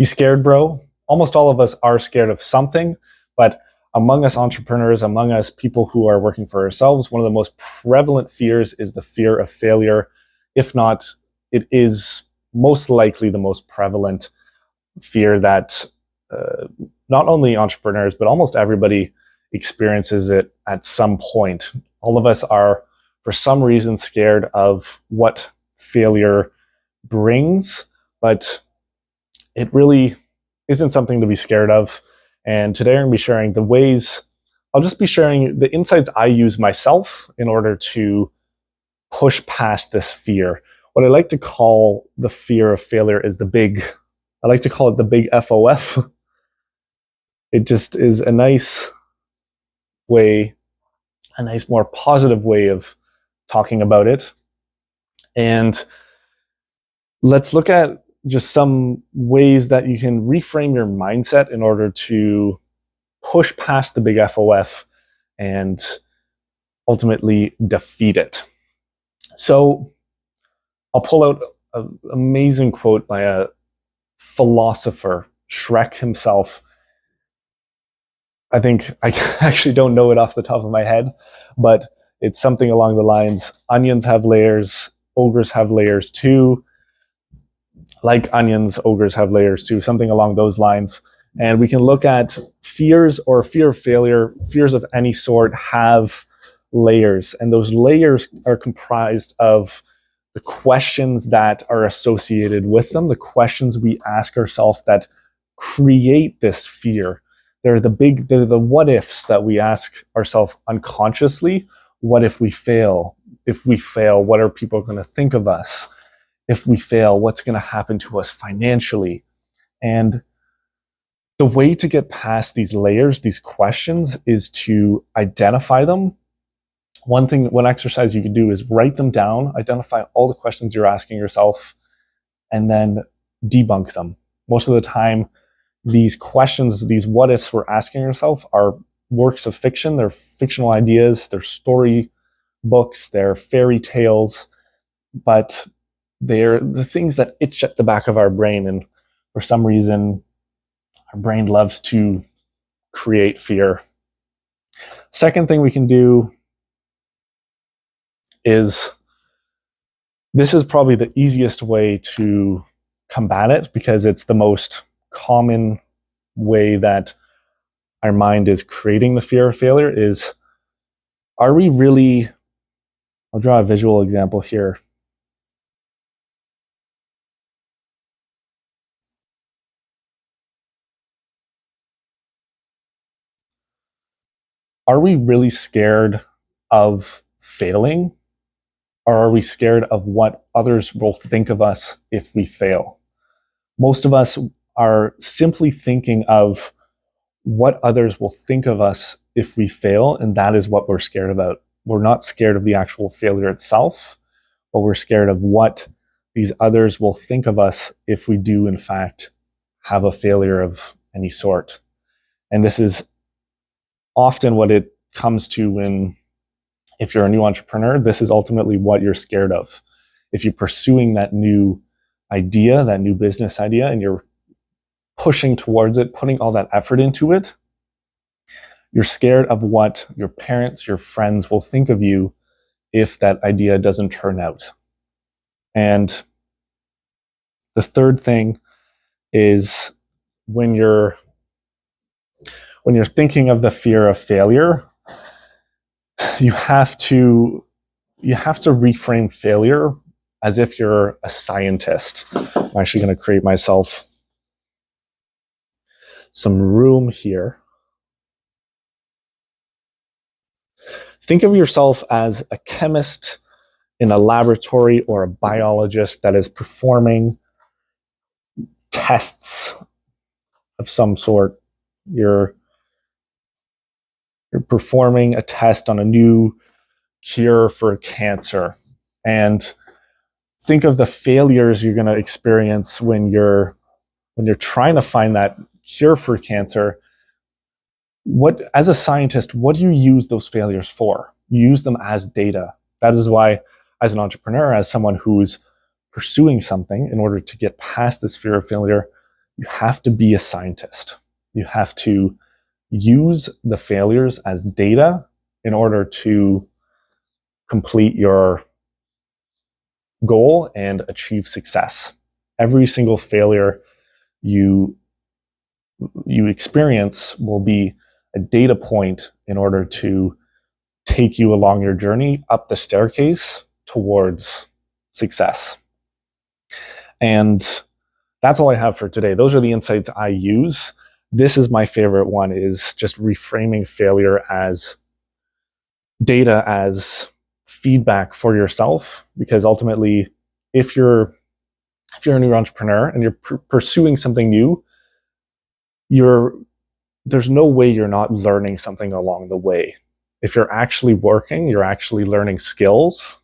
You scared, bro? Almost all of us are scared of something, but among us entrepreneurs, among us people who are working for ourselves, one of the most prevalent fears is the fear of failure. If not, it is most likely the most prevalent fear that not only entrepreneurs, but almost everybody experiences it at some point. All of us are, for some reason, scared of what failure brings, but it really isn't something to be scared of. And today I'm going to be sharing the ways, I'll just be sharing the insights I use myself in order to push past this fear. What I like to call the fear of failure is I like to call it the big FOF. It just is a nice way, a nice, more positive way of talking about it. And let's look at just some ways that you can reframe your mindset in order to push past the big FOF and ultimately defeat it. So I'll pull out an amazing quote by a philosopher, Shrek himself. I think I actually don't know it off the top of my head, but it's something along the lines, onions have layers, ogres have layers too. Like onions, ogres have layers too, something along those lines. And we can look at fears or fear of failure, fears of any sort have layers. And those layers are comprised of the questions that are associated with them, the questions we ask ourselves that create this fear. They're the what ifs that we ask ourselves unconsciously. What if we fail? If we fail, what are people going to think of us? If we fail, what's going to happen to us financially? And the way to get past these layers, these questions, is to identify them. One exercise you can do is write them down, identify all the questions you're asking yourself, and then debunk them. Most of the time, these questions, these what ifs we're asking ourselves are works of fiction. They're fictional ideas, they're story books, they're fairy tales, but they're the things that itch at the back of our brain. And for some reason, our brain loves to create fear. Second thing we can do is, this is probably the easiest way to combat it because it's the most common way that our mind is creating the fear of failure, is, are we really, I'll draw a visual example here. Are we really scared of failing? Or are we scared of what others will think of us if we fail? Most of us are simply thinking of what others will think of us if we fail, and that is what we're scared about. We're not scared of the actual failure itself, but we're scared of what these others will think of us if we do, in fact, have a failure of any sort. And this is often what it comes to when, if you're a new entrepreneur, this is ultimately what you're scared of. If you're pursuing that new idea, that new business idea, and you're pushing towards it, putting all that effort into it, you're scared of what your parents, your friends will think of you if that idea doesn't turn out. And the third thing is, when you're thinking of the fear of failure, you have to reframe failure as if you're a scientist. I'm actually going to create myself some room here. Think of yourself as a chemist in a laboratory or a biologist that is performing tests of some sort. You're performing a test on a new cure for cancer. And think of the failures you're going to experience when you're trying to find that cure for cancer. As a scientist, what do you use those failures for? You use them as data. That is why, as an entrepreneur, as someone who's pursuing something, in order to get past this fear of failure, you have to be a scientist. You have to use the failures as data in order to complete your goal and achieve success. Every single failure you experience will be a data point in order to take you along your journey up the staircase towards success. And that's all I have for today. Those are the insights I use. This is my favorite one, is just reframing failure as data, as feedback for yourself. Because ultimately, if you're a new entrepreneur and you're pursuing something new, there's no way you're not learning something along the way. If you're actually working, you're actually learning skills,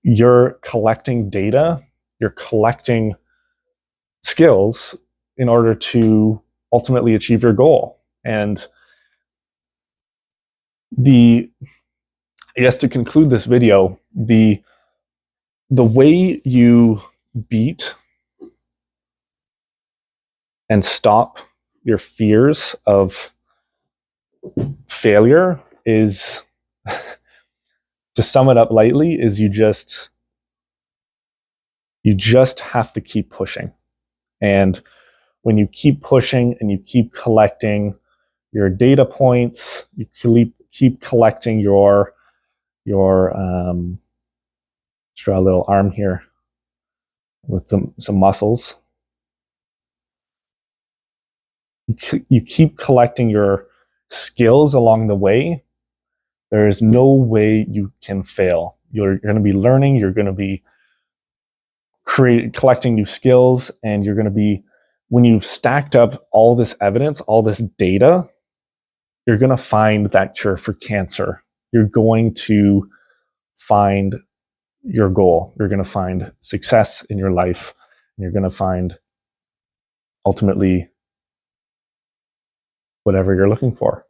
you're collecting data, you're collecting skills in order to ultimately achieve your goal. And I guess to conclude this video, the way you beat and stop your fears of failure is, to sum it up lightly, is you just have to keep pushing. And when you keep pushing and you keep collecting your data points, you keep collecting your let's draw a little arm here with some muscles. You keep collecting your skills along the way. There is no way you can fail. You're going to be learning. You're going to be collecting new skills, and you're going to be, when you've stacked up all this evidence, all this data, you're going to find that cure for cancer. You're going to find your goal. You're going to find success in your life. And you're going to find ultimately whatever you're looking for.